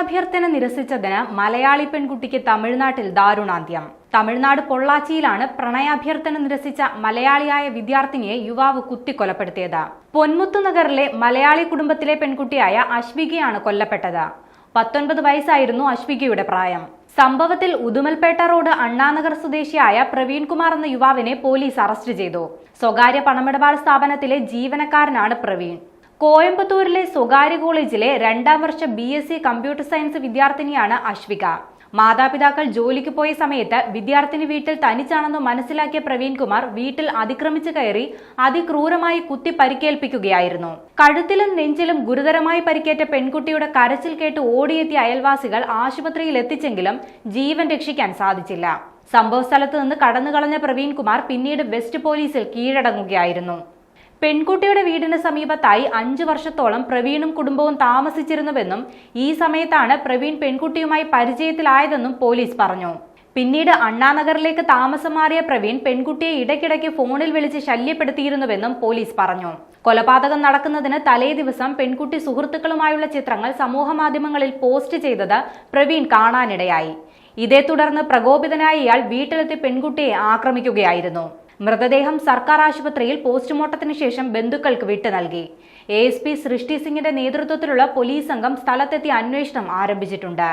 പ്രണയാഭ്യർത്ഥന നിരസിച്ചതിന് മലയാളി പെൺകുട്ടിക്ക് തമിഴ്നാട്ടിൽ ദാരുണാന്ത്യം. തമിഴ്നാട് പൊള്ളാച്ചിയിലാണ് പ്രണയാഭ്യർത്ഥന നിരസിച്ച മലയാളിയായ വിദ്യാർത്ഥിനിയെ യുവാവ് കുത്തിക്കൊലപ്പെടുത്തിയത്. പൊന്മുത്തു നഗറിലെ മലയാളി കുടുംബത്തിലെ പെൺകുട്ടിയായ അശ്വികയാണ് കൊല്ലപ്പെട്ടത്. 19 വയസ്സായിരുന്നു അശ്വികയുടെ പ്രായം. സംഭവത്തിൽ ഉദുമൽപേട്ട റോഡ് അണ്ണാനഗർ സ്വദേശിയായ പ്രവീൺ കുമാർ എന്ന യുവാവിനെ പോലീസ് അറസ്റ്റ് ചെയ്തു. സ്വകാര്യ പണമിടപാട് സ്ഥാപനത്തിലെ ജീവനക്കാരനാണ് പ്രവീൺ. കോയമ്പത്തൂരിലെ സ്വകാര്യ കോളേജിലെ 2ാം വർഷ BSc കമ്പ്യൂട്ടർ സയൻസ് വിദ്യാർത്ഥിനിയാണ് അശ്വിക. മാതാപിതാക്കൾ ജോലിക്ക് പോയ സമയത്ത് വിദ്യാർത്ഥിനി വീട്ടിൽ തനിച്ചാണെന്ന് മനസ്സിലാക്കിയ പ്രവീൺ കുമാർ വീട്ടിൽ അതിക്രമിച്ചു കയറി അതിക്രൂരമായി കുത്തി പരിക്കേൽപ്പിക്കുകയായിരുന്നു. കഴുത്തിലും നെഞ്ചിലും ഗുരുതരമായി പരിക്കേറ്റ പെൺകുട്ടിയുടെ കരച്ചിൽ കേട്ട് ഓടിയെത്തിയ അയൽവാസികൾ ആശുപത്രിയിൽ എത്തിച്ചെങ്കിലും ജീവൻ രക്ഷിക്കാൻ സാധിച്ചില്ല. സംഭവസ്ഥലത്ത് നിന്ന് കടന്നുകളഞ്ഞ പ്രവീൺ കുമാർ പിന്നീട് വെസ്റ്റ് പോലീസിൽ കീഴടങ്ങുകയായിരുന്നു. പെൺകുട്ടിയുടെ വീടിന് സമീപത്തായി 5 വർഷത്തോളം പ്രവീണും കുടുംബവും താമസിച്ചിരുന്നുവെന്നും ഈ സമയത്താണ് പ്രവീൺ പെൺകുട്ടിയുമായി പരിചയത്തിലായതെന്നും പോലീസ് പറഞ്ഞു. പിന്നീട് അണ്ണാനഗറിലേക്ക് താമസം മാറിയ പ്രവീൺ പെൺകുട്ടിയെ ഇടയ്ക്കിടയ്ക്ക് ഫോണിൽ വിളിച്ച് ശല്യപ്പെടുത്തിയിരുന്നുവെന്നും പോലീസ് പറഞ്ഞു. കൊലപാതകം നടക്കുന്നതിന് തലേ ദിവസം പെൺകുട്ടി സുഹൃത്തുക്കളുമായുള്ള ചിത്രങ്ങൾ സമൂഹമാധ്യമങ്ങളിൽ പോസ്റ്റ് ചെയ്തത് പ്രവീൺ കാണാനിടയായി. ഇതേ തുടർന്ന് പ്രകോപിതനായ ഇയാൾ വീട്ടിലെത്തി പെൺകുട്ടിയെ ആക്രമിക്കുകയായിരുന്നു. മൃതദേഹം സർക്കാർ ആശുപത്രിയിൽ പോസ്റ്റ്മോർട്ടത്തിന് ശേഷം ബന്ധുക്കൾക്ക് വിട്ടു നൽകി. ASP സൃഷ്ടി സിംഗിന്റെ നേതൃത്വത്തിലുള്ള പോലീസ് സംഘം സ്ഥലത്തെത്തി അന്വേഷണം ആരംഭിച്ചിട്ടുണ്ട്.